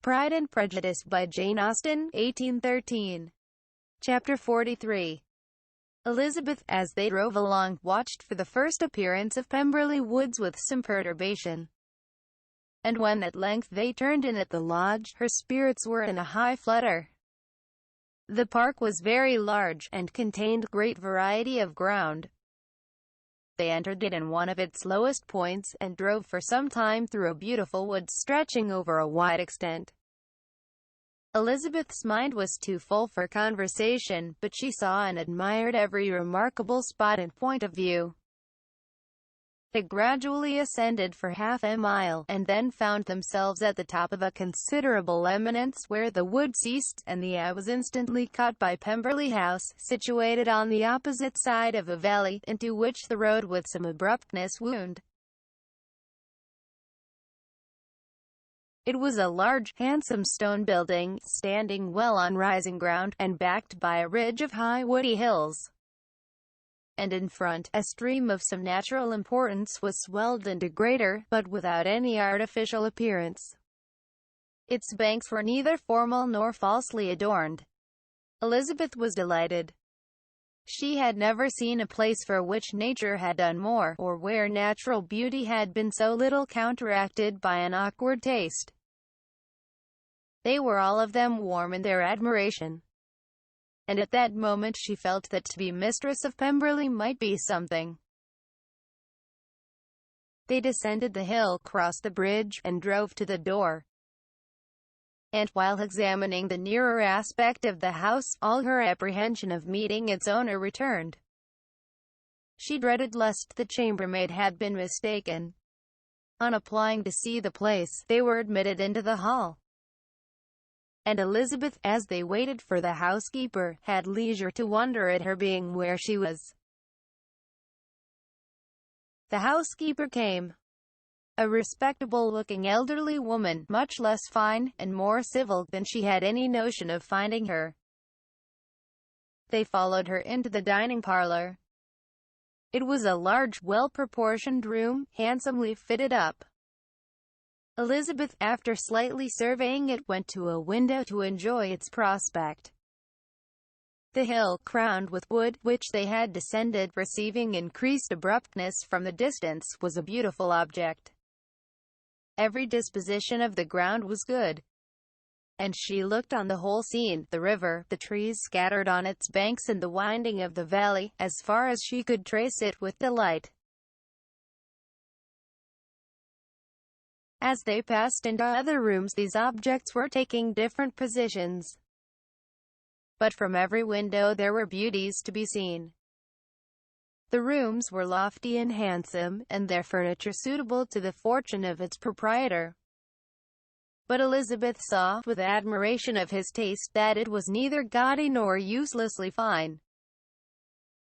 Pride and Prejudice by Jane Austen, 1813. Chapter 43. Elizabeth, as they drove along, watched for the first appearance of Pemberley Woods with some perturbation. And when at length they turned in at the lodge, her spirits were in a high flutter. The park was very large, and contained great variety of ground. They entered it in one of its lowest points, and drove for some time through a beautiful wood stretching over a wide extent. Elizabeth's mind was too full for conversation, but she saw and admired every remarkable spot and point of view. They gradually ascended for half a mile, and then found themselves at the top of a considerable eminence, where the wood ceased, and the eye was instantly caught by Pemberley House, situated on the opposite side of a valley, into which the road with some abruptness wound. It was a large, handsome stone building, standing well on rising ground, and backed by a ridge of high woody hills. And in front, a stream of some natural importance was swelled into greater, but without any artificial appearance. Its banks were neither formal nor falsely adorned. Elizabeth was delighted. She had never seen a place for which nature had done more, or where natural beauty had been so little counteracted by an awkward taste. They were all of them warm in their admiration. And at that moment she felt that to be mistress of Pemberley might be something. They descended the hill, crossed the bridge, and drove to the door. And while examining the nearer aspect of the house, all her apprehension of meeting its owner returned. She dreaded lest the chambermaid had been mistaken. On applying to see the place, they were admitted into the hall. And Elizabeth, as they waited for the housekeeper, had leisure to wonder at her being where she was. The housekeeper came. A respectable-looking elderly woman, much less fine, and more civil, than she had any notion of finding her. They followed her into the dining parlor. It was a large, well-proportioned room, handsomely fitted up. Elizabeth, after slightly surveying it, went to a window to enjoy its prospect. The hill, crowned with wood, which they had descended, receiving increased abruptness from the distance, was a beautiful object. Every disposition of the ground was good, and she looked on the whole scene, the river, the trees scattered on its banks, and the winding of the valley, as far as she could trace it, with delight. As they passed into other rooms, these objects were taking different positions. But from every window there were beauties to be seen. The rooms were lofty and handsome, and their furniture suitable to the fortune of its proprietor. But Elizabeth saw, with admiration of his taste, that it was neither gaudy nor uselessly fine,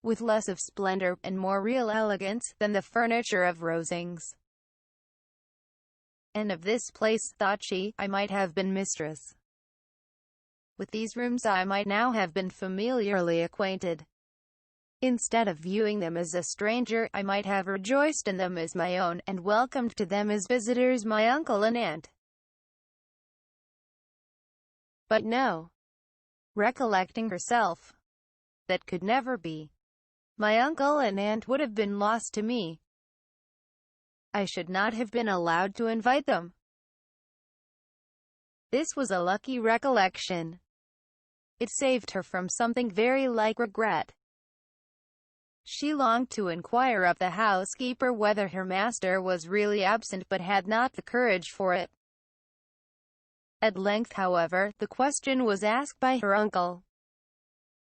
with less of splendor, and more real elegance, than the furniture of Rosings. And of this place, thought she, I might have been mistress. With these rooms I might now have been familiarly acquainted. Instead of viewing them as a stranger, I might have rejoiced in them as my own, and welcomed to them as visitors my uncle and aunt. But no. Recollecting herself, that could never be. My uncle and aunt would have been lost to me. I should not have been allowed to invite them. This was a lucky recollection. It saved her from something very like regret. She longed to inquire of the housekeeper whether her master was really absent, but had not the courage for it. At length, however, the question was asked by her uncle,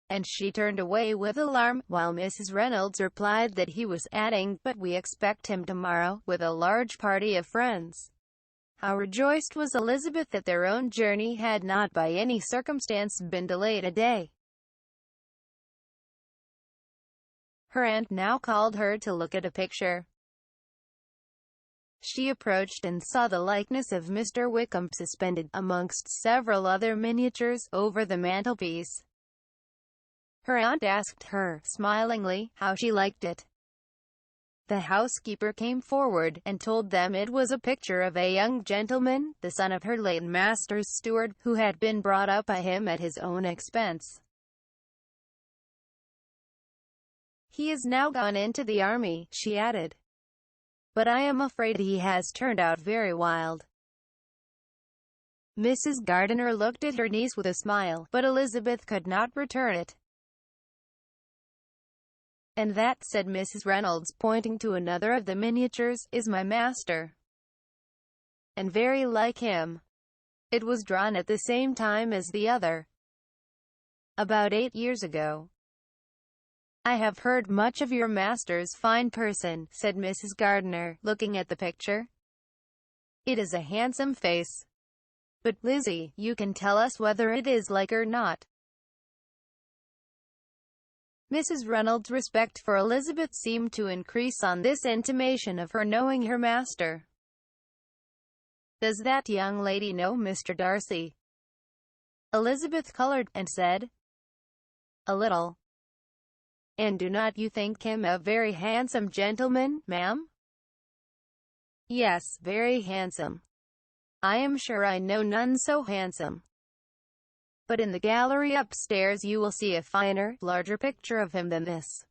and she turned away with alarm, while Mrs. Reynolds replied that he was, adding, "But we expect him tomorrow, with a large party of friends." How rejoiced was Elizabeth that their own journey had not by any circumstance been delayed a day. Her aunt now called her to look at a picture. She approached and saw the likeness of Mr. Wickham suspended, amongst several other miniatures, over the mantelpiece. Her aunt asked her, smilingly, how she liked it. The housekeeper came forward, and told them it was a picture of a young gentleman, the son of her late master's steward, who had been brought up by him at his own expense. "He is now gone into the army," she added, "but I am afraid he has turned out very wild." Mrs. Gardiner looked at her niece with a smile, but Elizabeth could not return it. "And that," said Mrs. Reynolds, pointing to another of the miniatures, "is my master. And very like him. It was drawn at the same time as the other, about 8 years ago." "I have heard much of your master's fine person," said Mrs. Gardiner, looking at the picture. "It is a handsome face. But, Lizzie, you can tell us whether it is like or not." Mrs. Reynolds' respect for Elizabeth seemed to increase on this intimation of her knowing her master. "Does that young lady know Mr. Darcy?" Elizabeth colored, and said, "A little." "And do not you think him a very handsome gentleman, ma'am?" "Yes, very handsome. I am sure I know none so handsome. But in the gallery upstairs you will see a finer, larger picture of him than this.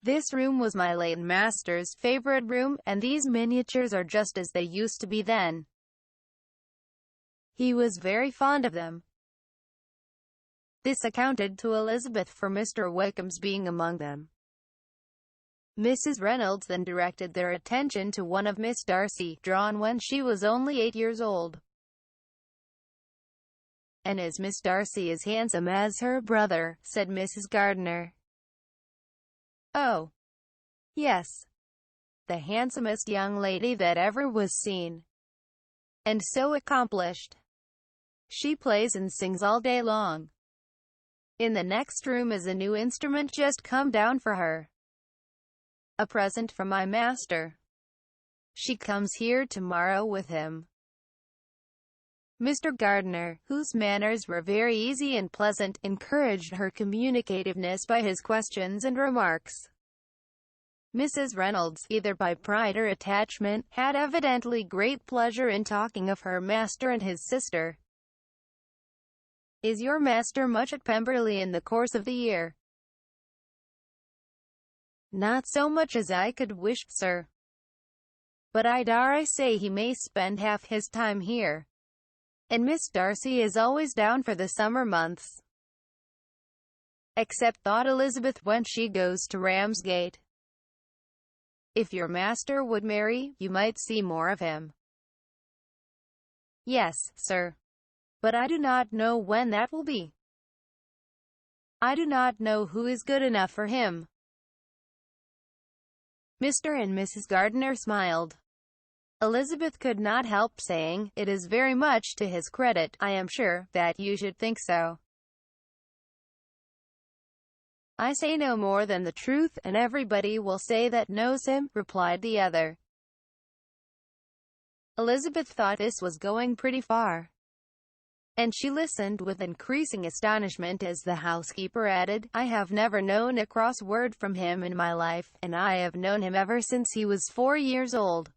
This room was my late master's favorite room, and these miniatures are just as they used to be then. He was very fond of them." This accounted to Elizabeth for Mr. Wickham's being among them. Mrs. Reynolds then directed their attention to one of Miss Darcy, drawn when she was only 8 years old. "And is Miss Darcy as handsome as her brother?" said Mrs. Gardiner. "Oh, yes. The handsomest young lady that ever was seen. And so accomplished. She plays and sings all day long. In the next room is a new instrument just come down for her. A present from my master. She comes here tomorrow with him." Mr. Gardiner, whose manners were very easy and pleasant, encouraged her communicativeness by his questions and remarks. Mrs. Reynolds, either by pride or attachment, had evidently great pleasure in talking of her master and his sister. "Is your master much at Pemberley in the course of the year?" "Not so much as I could wish, sir. But I dare say he may spend half his time here. And Miss Darcy is always down for the summer months. Except," thought Elizabeth, "when she goes to Ramsgate. If your master would marry, you might see more of him." "Yes, sir. But I do not know when that will be. I do not know who is good enough for him." Mr. and Mrs. Gardiner smiled. Elizabeth could not help saying, "It is very much to his credit, I am sure, that you should think so." "I say no more than the truth, and everybody will say that knows him," replied the other. Elizabeth thought this was going pretty far, and she listened with increasing astonishment as the housekeeper added, "I have never known a cross word from him in my life, and I have known him ever since he was 4 years old."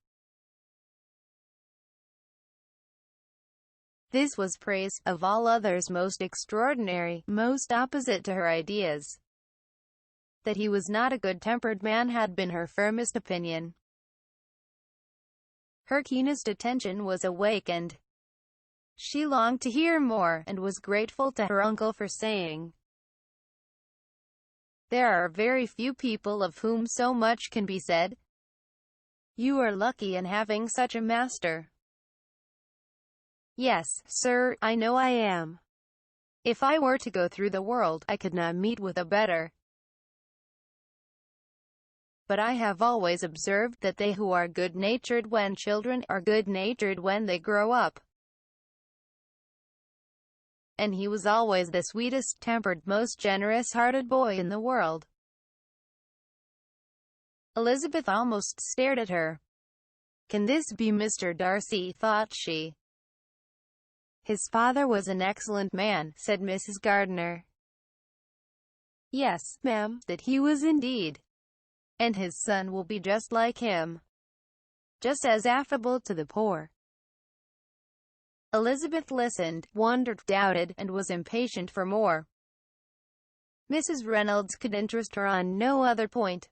This was praise, of all others most extraordinary, most opposite to her ideas. That he was not a good-tempered man had been her firmest opinion. Her keenest attention was awakened. She longed to hear more, and was grateful to her uncle for saying, "There are very few people of whom so much can be said. You are lucky in having such a master." "Yes, sir, I know I am. If I were to go through the world, I could not meet with a better. But I have always observed that they who are good-natured when children, are good-natured when they grow up. And he was always the sweetest-tempered, most generous-hearted boy in the world." Elizabeth almost stared at her. "Can this be Mr. Darcy?" thought she. "His father was an excellent man," said Mrs. Gardiner. "Yes, ma'am, that he was indeed. and his son will be just like him, just as affable to the poor. Elizabeth listened, wondered, doubted, and was impatient for more. Mrs. Reynolds could interest her on no other point.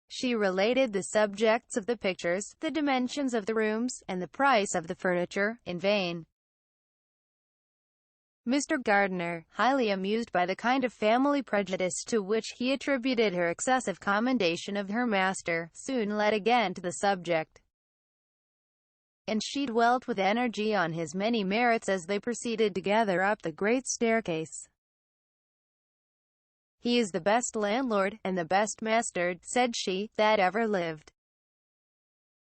She related the subjects of the pictures, the dimensions of the rooms, and the price of the furniture, in vain. Mr. Gardiner, highly amused by the kind of family prejudice to which he attributed her excessive commendation of her master, soon led again to the subject, and she dwelt with energy on his many merits as they proceeded together up the great staircase. "He is the best landlord, and the best master," said she, "that ever lived.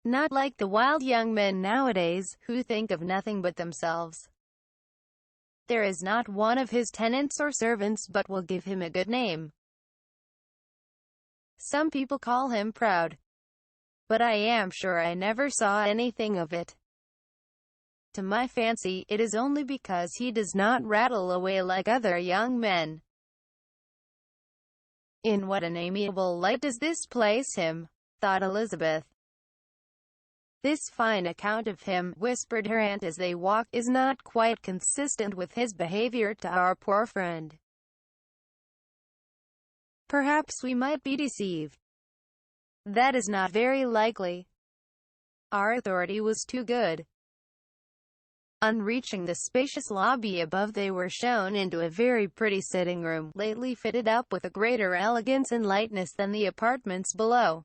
Not like the wild young men nowadays, who think of nothing but themselves. There is not one of his tenants or servants but will give him a good name. Some people call him proud, but I am sure I never saw anything of it. To my fancy, it is only because he does not rattle away like other young men." "In what an amiable light does this place him," thought Elizabeth. "This fine account of him," whispered her aunt as they walked, "is not quite consistent with his behavior to our poor friend. Perhaps we might be deceived. That is not very likely. Our authority was too good." On reaching the spacious lobby above, they were shown into a very pretty sitting room, lately fitted up with a greater elegance and lightness than the apartments below,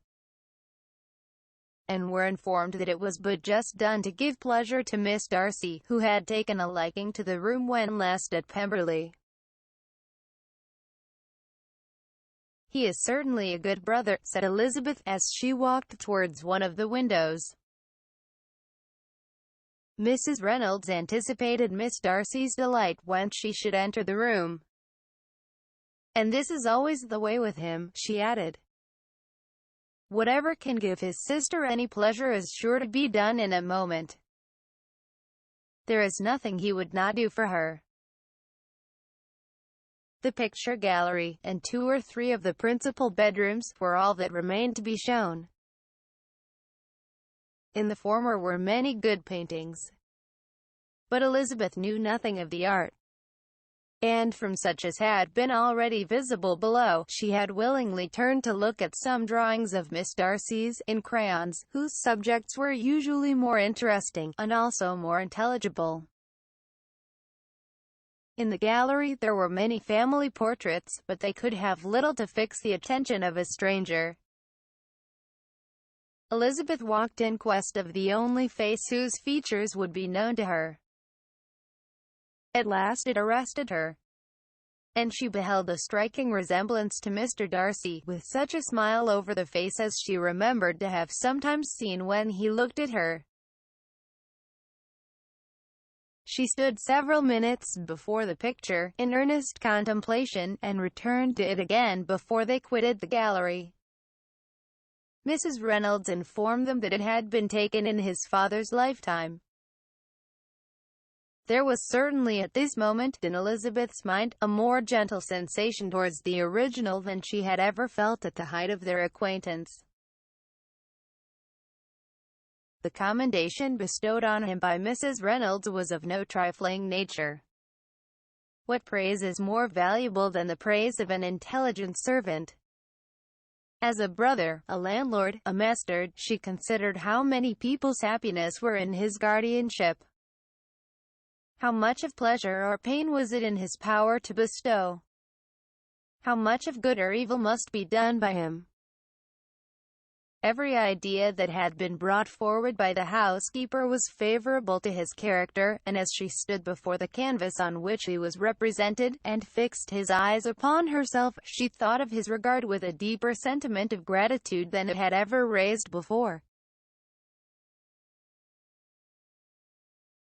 and were informed that it was but just done to give pleasure to Miss Darcy, who had taken a liking to the room when last at Pemberley. "He is certainly a good brother," said Elizabeth, as she walked towards one of the windows. Mrs. Reynolds anticipated Miss Darcy's delight when she should enter the room. "And this is always the way with him," she added. "Whatever can give his sister any pleasure is sure to be done in a moment. There is nothing he would not do for her." The picture gallery, and 2 or 3 of the principal bedrooms, were all that remained to be shown. In the former were many good paintings, but Elizabeth knew nothing of the art, and from such as had been already visible below, she had willingly turned to look at some drawings of Miss Darcy's, in crayons, whose subjects were usually more interesting, and also more intelligible. In the gallery there were many family portraits, but they could have little to fix the attention of a stranger. Elizabeth walked in quest of the only face whose features would be known to her. At last it arrested her, and she beheld a striking resemblance to Mr. Darcy, with such a smile over the face as she remembered to have sometimes seen when he looked at her. She stood several minutes before the picture, in earnest contemplation, and returned to it again before they quitted the gallery. Mrs. Reynolds informed them that it had been taken in his father's lifetime. There was certainly at this moment, in Elizabeth's mind, a more gentle sensation towards the original than she had ever felt at the height of their acquaintance. The commendation bestowed on him by Mrs. Reynolds was of no trifling nature. What praise is more valuable than the praise of an intelligent servant? As a brother, a landlord, a master, she considered how many people's happiness were in his guardianship. How much of pleasure or pain was it in his power to bestow? How much of good or evil must be done by him? Every idea that had been brought forward by the housekeeper was favorable to his character, and as she stood before the canvas on which he was represented, and fixed his eyes upon herself, she thought of his regard with a deeper sentiment of gratitude than it had ever raised before.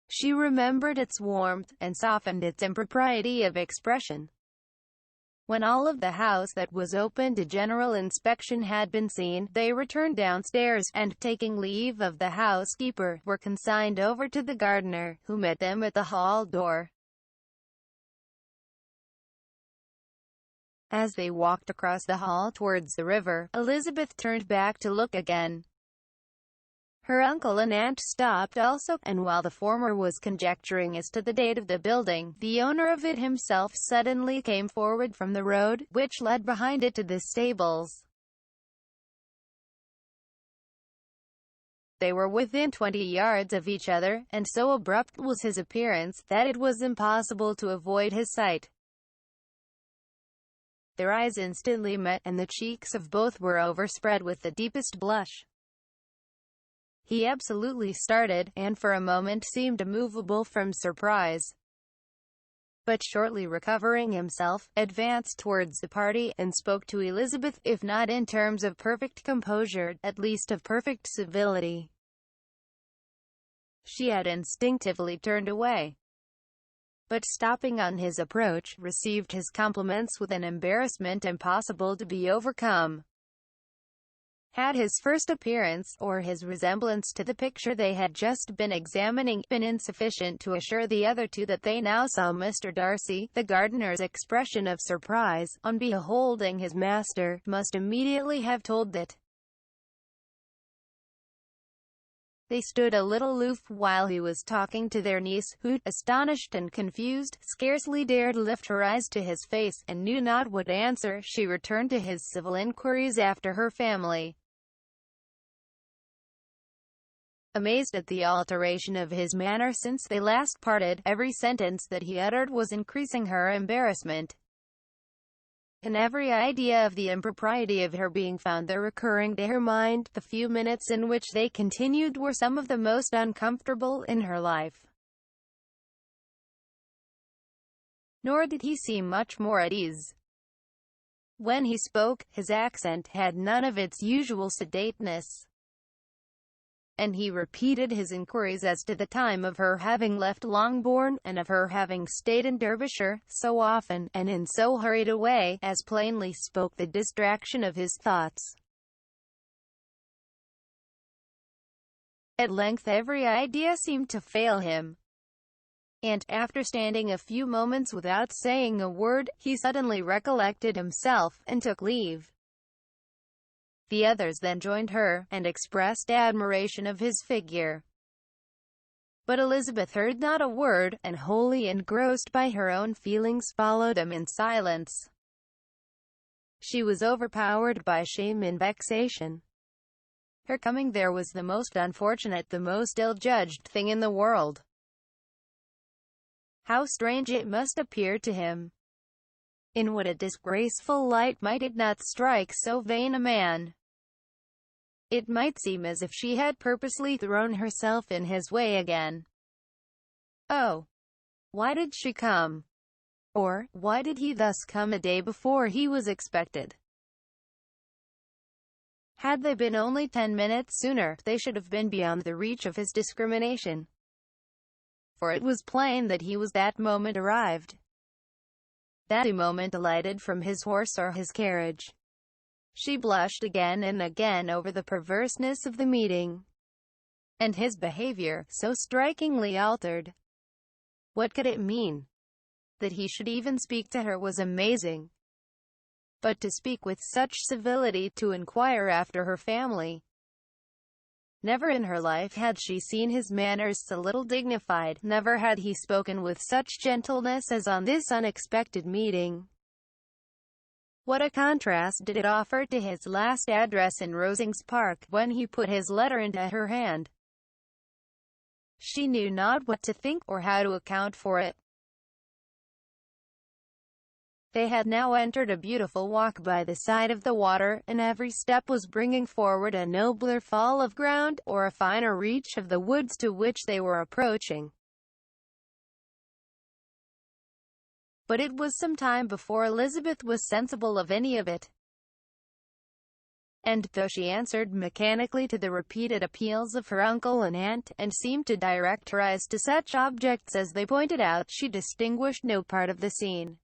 She remembered its warmth, and softened its impropriety of expression. When all of the house that was open to general inspection had been seen, they returned downstairs, and, taking leave of the housekeeper, were consigned over to the gardener, who met them at the hall door. As they walked across the hall towards the river, Elizabeth turned back to look again. Her uncle and aunt stopped also, and while the former was conjecturing as to the date of the building, the owner of it himself suddenly came forward from the road, which led behind it to the stables. They were within 20 yards of each other, and so abrupt was his appearance, that it was impossible to avoid his sight. Their eyes instantly met, and the cheeks of both were overspread with the deepest blush. He absolutely started, and for a moment seemed immovable from surprise. But shortly recovering himself, advanced towards the party, and spoke to Elizabeth, if not in terms of perfect composure, at least of perfect civility. She had instinctively turned away, but stopping on his approach, received his compliments with an embarrassment impossible to be overcome. Had his first appearance, or his resemblance to the picture they had just been examining, been insufficient to assure the other two that they now saw Mr. Darcy, the gardener's expression of surprise, on beholding his master, must immediately have told that. They stood a little aloof while he was talking to their niece, who, astonished and confused, scarcely dared lift her eyes to his face, and knew not what answer she returned to his civil inquiries after her family. Amazed at the alteration of his manner since they last parted, every sentence that he uttered was increasing her embarrassment, and every idea of the impropriety of her being found there recurring to her mind, the few minutes in which they continued were some of the most uncomfortable in her life. Nor did he seem much more at ease. When he spoke, his accent had none of its usual sedateness, and he repeated his inquiries as to the time of her having left Longbourn, and of her having stayed in Derbyshire, so often, and in so hurried a way, as plainly spoke the distraction of his thoughts. At length every idea seemed to fail him, and, after standing a few moments without saying a word, he suddenly recollected himself, and took leave. The others then joined her, and expressed admiration of his figure. But Elizabeth heard not a word, and wholly engrossed by her own feelings, followed them in silence. She was overpowered by shame and vexation. Her coming there was the most unfortunate, the most ill-judged thing in the world. How strange it must appear to him! In what a disgraceful light might it not strike so vain a man! It might seem as if she had purposely thrown herself in his way again. Oh, why did she come? Or, why did he thus come a day before he was expected? Had they been only 10 minutes sooner, they should have been beyond the reach of his discrimination. For it was plain that he was that moment arrived, that moment alighted from his horse or his carriage. She blushed again and again over the perverseness of the meeting, and his behavior, so strikingly altered. What could it mean? That he should even speak to her was amazing. But to speak with such civility, to inquire after her family. Never in her life had she seen his manners so little dignified, never had he spoken with such gentleness as on this unexpected meeting. What a contrast did it offer to his last address in Rosings Park, when he put his letter into her hand. She knew not what to think, or how to account for it. They had now entered a beautiful walk by the side of the water, and every step was bringing forward a nobler fall of ground, or a finer reach of the woods to which they were approaching. But it was some time before Elizabeth was sensible of any of it. And, though she answered mechanically to the repeated appeals of her uncle and aunt, and seemed to direct her eyes to such objects as they pointed out, she distinguished no part of the scene.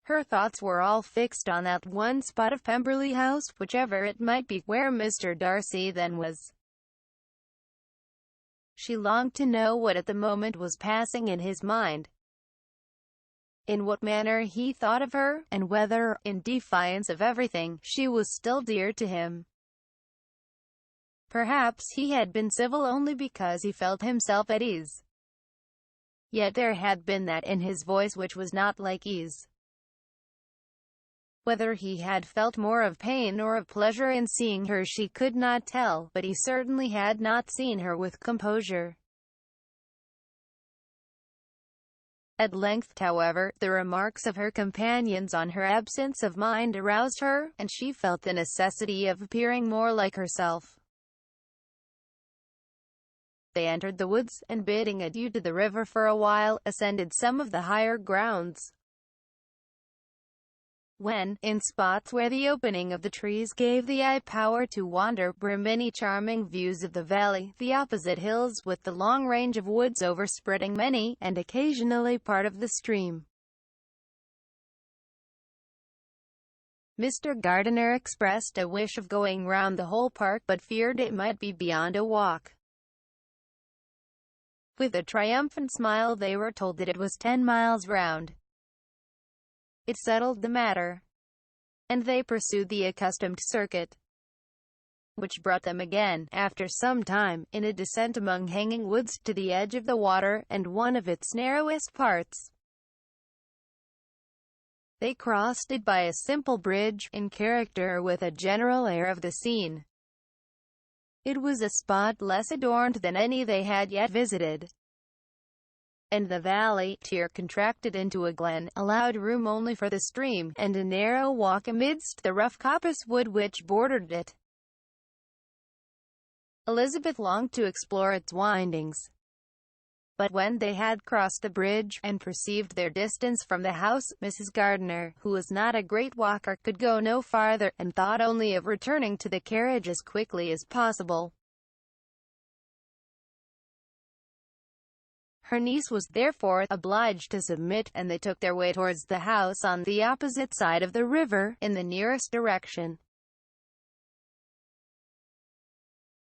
Her thoughts were all fixed on that one spot of Pemberley House, whichever it might be, where Mr. Darcy then was. She longed to know what at the moment was passing in his mind. in what manner he thought of her, and whether, in defiance of everything, she was still dear to him. Perhaps he had been civil only because he felt himself at ease. Yet there had been that in his voice which was not like ease. Whether he had felt more of pain or of pleasure in seeing her she could not tell, but he certainly had not seen her with composure. At length, however, the remarks of her companions on her absence of mind aroused her, and she felt the necessity of appearing more like herself. They entered the woods, and bidding adieu to the river for a while, ascended some of the higher grounds. When, in spots where the opening of the trees gave the eye power to wander, were many charming views of the valley, the opposite hills, with the long range of woods overspreading many, and occasionally part of the stream. Mr. Gardiner expressed a wish of going round the whole park, but feared it might be beyond a walk. With a triumphant smile they were told that it was 10 miles round. It settled the matter, and they pursued the accustomed circuit, which brought them again, after some time, in a descent among hanging woods, to the edge of the water, and one of its narrowest parts. They crossed it by a simple bridge, in character with a general air of the scene. It was a spot less adorned than any they had yet visited, and the valley, tier contracted into a glen, allowed room only for the stream, and a narrow walk amidst the rough coppice wood which bordered it. Elizabeth longed to explore its windings, but when they had crossed the bridge, and perceived their distance from the house, Mrs. Gardiner, who was not a great walker, could go no farther, and thought only of returning to the carriage as quickly as possible. Her niece was therefore obliged to submit, and they took their way towards the house on the opposite side of the river, in the nearest direction.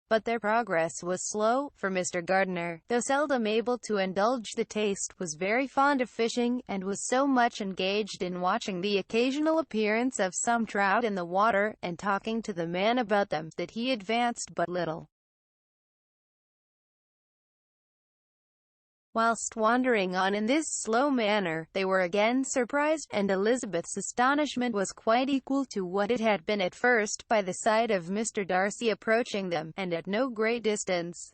But their progress was slow, for Mr. Gardiner, though seldom able to indulge the taste, was very fond of fishing, and was so much engaged in watching the occasional appearance of some trout in the water, and talking to the man about them, that he advanced but little. Whilst wandering on in this slow manner, they were again surprised, and Elizabeth's astonishment was quite equal to what it had been at first, by the sight of Mr. Darcy approaching them, and at no great distance.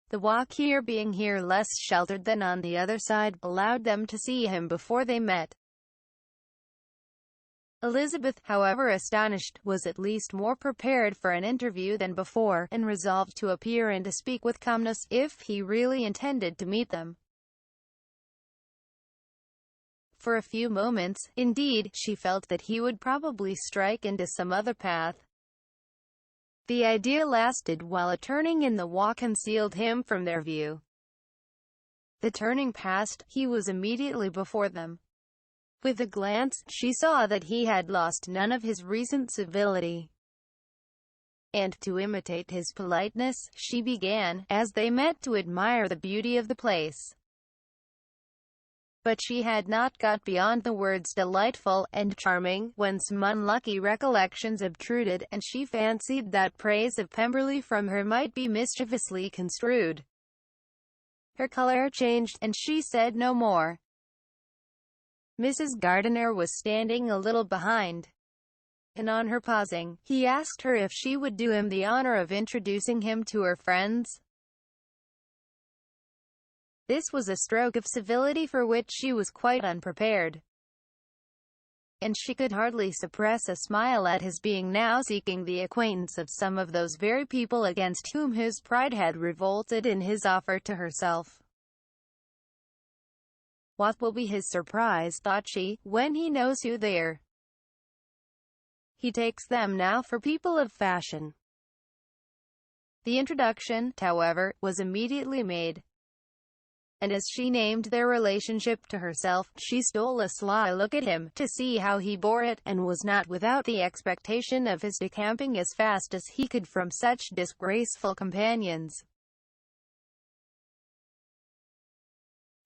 The walk being here less sheltered than on the other side, allowed them to see him before they met. Elizabeth, however astonished, was at least more prepared for an interview than before, and resolved to appear and to speak with calmness, if he really intended to meet them. For a few moments, indeed, she felt that he would probably strike into some other path. The idea lasted while a turning in the walk concealed him from their view. The turning past, he was immediately before them. With a glance, she saw that he had lost none of his recent civility, and to imitate his politeness, she began, as they met, to admire the beauty of the place. But she had not got beyond the words delightful and charming, when some unlucky recollections obtruded, and she fancied that praise of Pemberley from her might be mischievously construed. Her colour changed, and she said no more. Mrs. Gardiner was standing a little behind, and on her pausing, he asked her if she would do him the honour of introducing him to her friends. This was a stroke of civility for which she was quite unprepared, and she could hardly suppress a smile at his being now seeking the acquaintance of some of those very people against whom his pride had revolted in his offer to herself. What will be his surprise, thought she, when he knows who they are. He takes them now for people of fashion. The introduction, however, was immediately made, and as she named their relationship to herself, she stole a sly look at him, to see how he bore it, and was not without the expectation of his decamping as fast as he could from such disgraceful companions.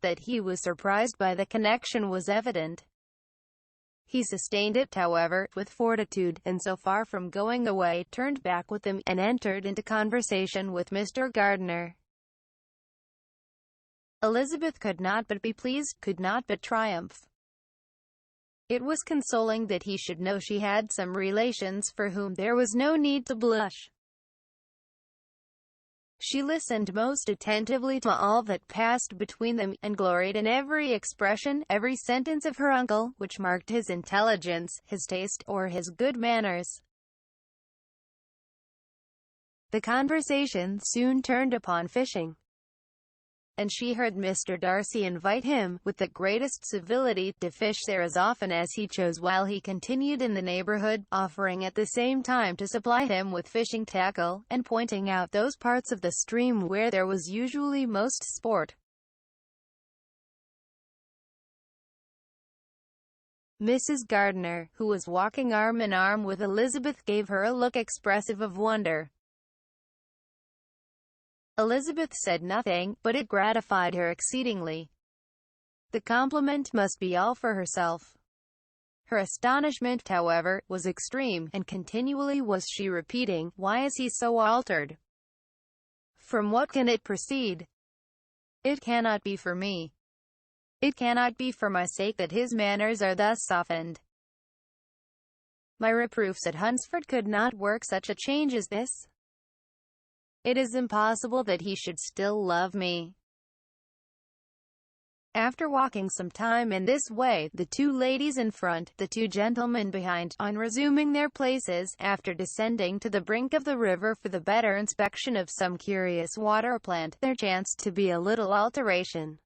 that he was surprised by the connection was evident. He sustained it, however, with fortitude, and so far from going away, turned back with him, and entered into conversation with Mr. Gardiner. Elizabeth could not but be pleased, could not but triumph. It was consoling that he should know she had some relations for whom there was no need to blush. She listened most attentively to all that passed between them, and gloried in every expression, every sentence of her uncle, which marked his intelligence, his taste, or his good manners. The conversation soon turned upon fishing, and she heard Mr. Darcy invite him, with the greatest civility, to fish there as often as he chose while he continued in the neighborhood, offering at the same time to supply him with fishing tackle, and pointing out those parts of the stream where there was usually most sport. Mrs. Gardiner, who was walking arm in arm with Elizabeth, gave her a look expressive of wonder. Elizabeth said nothing, but it gratified her exceedingly. The compliment must be all for herself. Her astonishment, however, was extreme, and continually was she repeating, "Why is he so altered? From what can it proceed? It cannot be for me. It cannot be for my sake that his manners are thus softened. My reproofs at Hunsford could not work such a change as this. It is impossible that he should still love me." After walking some time in this way, the two ladies in front, the two gentlemen behind, on resuming their places, after descending to the brink of the river for the better inspection of some curious water plant, there chanced to be a little alteration.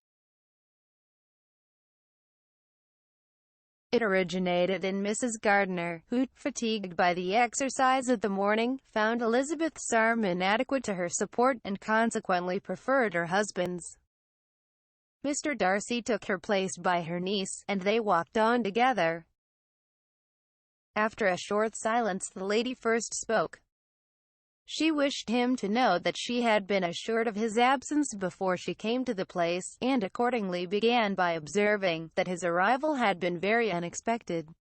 It originated in Mrs. Gardiner, who, fatigued by the exercise of the morning, found Elizabeth's arm inadequate to her support, and consequently preferred her husband's. Mr. Darcy took her place by her niece, and they walked on together. After a short silence, the lady first spoke. She wished him to know that she had been assured of his absence before she came to the place, and accordingly began by observing that his arrival had been very unexpected.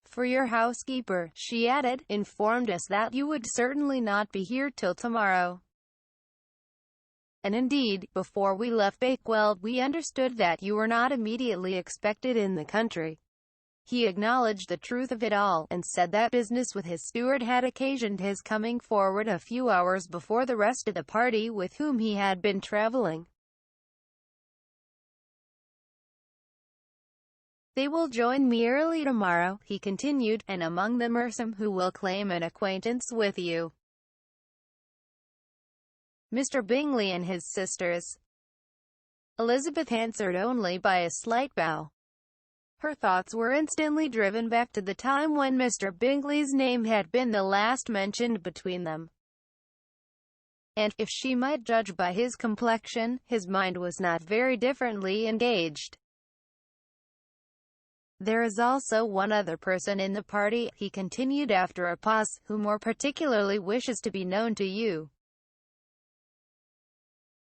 "For your housekeeper," she added, "informed us that you would certainly not be here till tomorrow. And indeed, before we left Bakewell, we understood that you were not immediately expected in the country." He acknowledged the truth of it all, and said that business with his steward had occasioned his coming forward a few hours before the rest of the party with whom he had been traveling. "They will join me early tomorrow," he continued, "and among them are some who will claim an acquaintance with you. Mr. Bingley and his sisters." Elizabeth answered only by a slight bow. Her thoughts were instantly driven back to the time when Mr. Bingley's name had been the last mentioned between them. And, if she might judge by his complexion, his mind was not very differently engaged. "There is also one other person in the party," he continued after a pause, "who more particularly wishes to be known to you.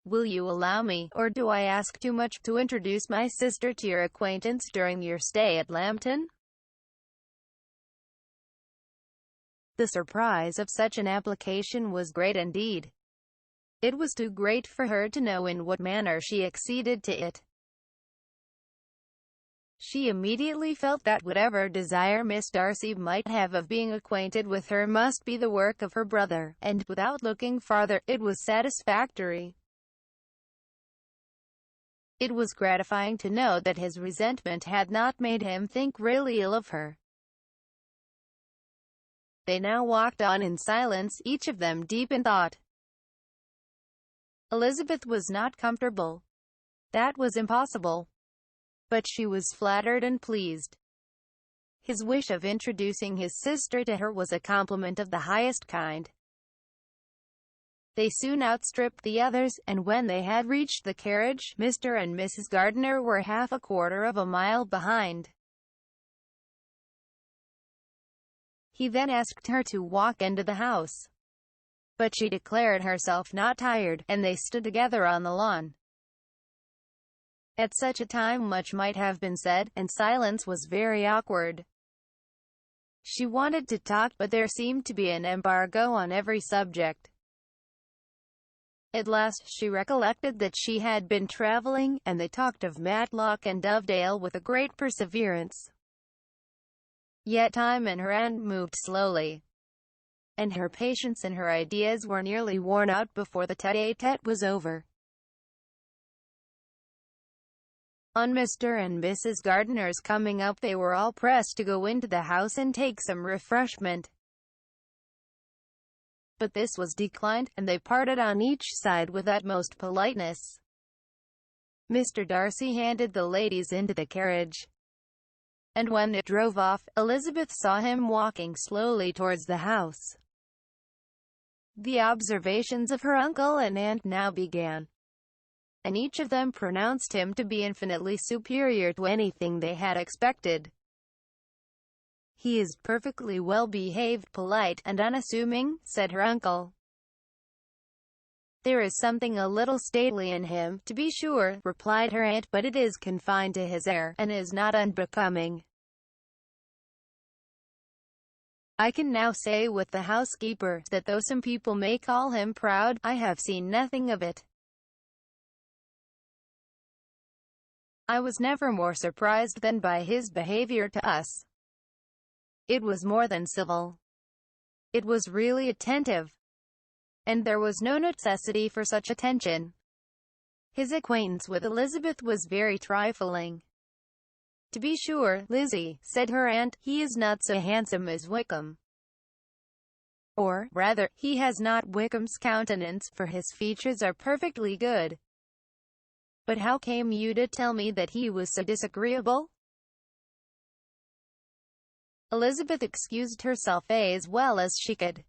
Will you allow me, or do I ask too much, to introduce my sister to your acquaintance during your stay at Lambton?" The surprise of such an application was great indeed. It was too great for her to know in what manner she acceded to it. She immediately felt that whatever desire Miss Darcy might have of being acquainted with her must be the work of her brother, and, without looking farther, it was satisfactory. It was gratifying to know that his resentment had not made him think really ill of her. They now walked on in silence, each of them deep in thought. Elizabeth was not comfortable. That was impossible. But she was flattered and pleased. His wish of introducing his sister to her was a compliment of the highest kind. They soon outstripped the others, and when they had reached the carriage, Mr. and Mrs. Gardiner were half a quarter of a mile behind. He then asked her to walk into the house, but she declared herself not tired, and they stood together on the lawn. At such a time much might have been said, and silence was very awkward. She wanted to talk, but there seemed to be an embargo on every subject. At last she recollected that she had been travelling, and they talked of Matlock and Dovedale with a great perseverance. Yet time in her hand moved slowly, and her patience and her ideas were nearly worn out before the tete-a-tete was over. On Mr. and Mrs. Gardiner's coming up, they were all pressed to go into the house and take some refreshment. But this was declined, and they parted on each side with utmost politeness. Mr. Darcy handed the ladies into the carriage, and when it drove off, Elizabeth saw him walking slowly towards the house. The observations of her uncle and aunt now began, and each of them pronounced him to be infinitely superior to anything they had expected. "He is perfectly well behaved, polite, and unassuming," said her uncle. "There is something a little stately in him, to be sure," replied her aunt, "but it is confined to his air, and is not unbecoming. I can now say with the housekeeper, that though some people may call him proud, I have seen nothing of it. I was never more surprised than by his behavior to us. It was more than civil. It was really attentive. And there was no necessity for such attention. His acquaintance with Elizabeth was very trifling." "To be sure, Lizzie," said her aunt, "he is not so handsome as Wickham. Or, rather, he has not Wickham's countenance, for his features are perfectly good. But how came you to tell me that he was so disagreeable?" Elizabeth excused herself as well as she could,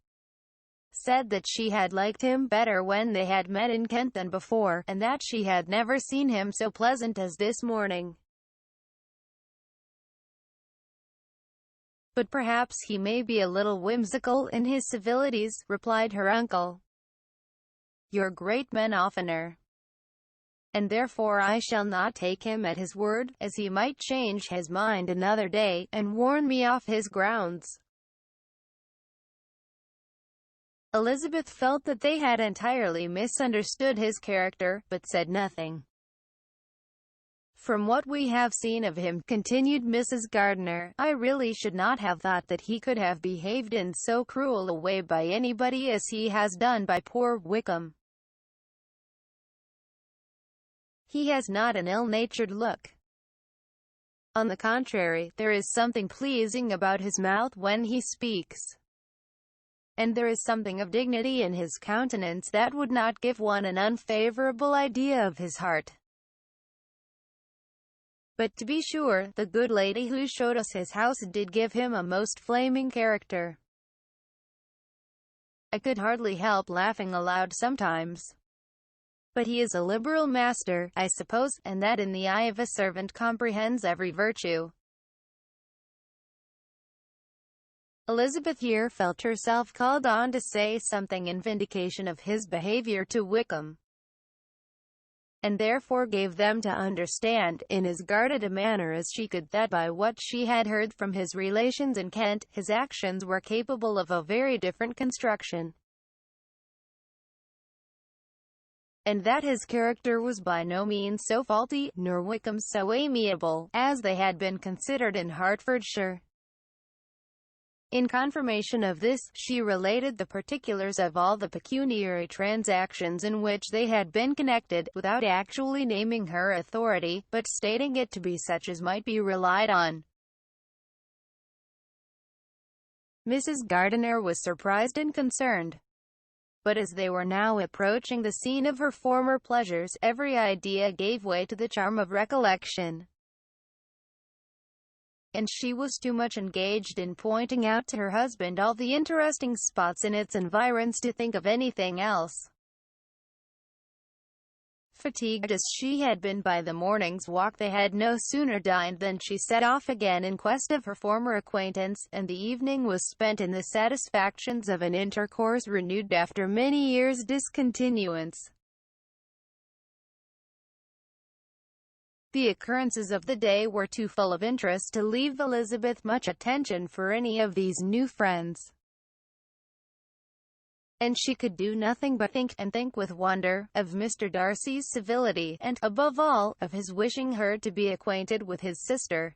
said that she had liked him better when they had met in Kent than before, and that she had never seen him so pleasant as this morning. "But perhaps he may be a little whimsical in his civilities," replied her uncle. "Your great men oftener. And therefore I shall not take him at his word, as he might change his mind another day, and warn me off his grounds." Elizabeth felt that they had entirely misunderstood his character, but said nothing. "From what we have seen of him," continued Mrs. Gardiner, "I really should not have thought that he could have behaved in so cruel a way by anybody as he has done by poor Wickham. He has not an ill-natured look. On the contrary, there is something pleasing about his mouth when he speaks. And there is something of dignity in his countenance that would not give one an unfavorable idea of his heart. But to be sure, the good lady who showed us his house did give him a most flaming character. I could hardly help laughing aloud sometimes. But he is a liberal master, I suppose, and that in the eye of a servant comprehends every virtue." Elizabeth here felt herself called on to say something in vindication of his behavior to Wickham, and therefore gave them to understand, in as guarded a manner as she could, that by what she had heard from his relations in Kent, his actions were capable of a very different construction, and that his character was by no means so faulty, nor Wickham so amiable, as they had been considered in Hertfordshire. In confirmation of this, she related the particulars of all the pecuniary transactions in which they had been connected, without actually naming her authority, but stating it to be such as might be relied on. Mrs. Gardiner was surprised and concerned. But as they were now approaching the scene of her former pleasures, every idea gave way to the charm of recollection, and she was too much engaged in pointing out to her husband all the interesting spots in its environs to think of anything else. Fatigued as she had been by the morning's walk, they had no sooner dined than she set off again in quest of her former acquaintance, and the evening was spent in the satisfactions of an intercourse renewed after many years' discontinuance. The occurrences of the day were too full of interest to leave Elizabeth much attention for any of these new friends, and she could do nothing but think, and think with wonder, of Mr. Darcy's civility, and, above all, of his wishing her to be acquainted with his sister.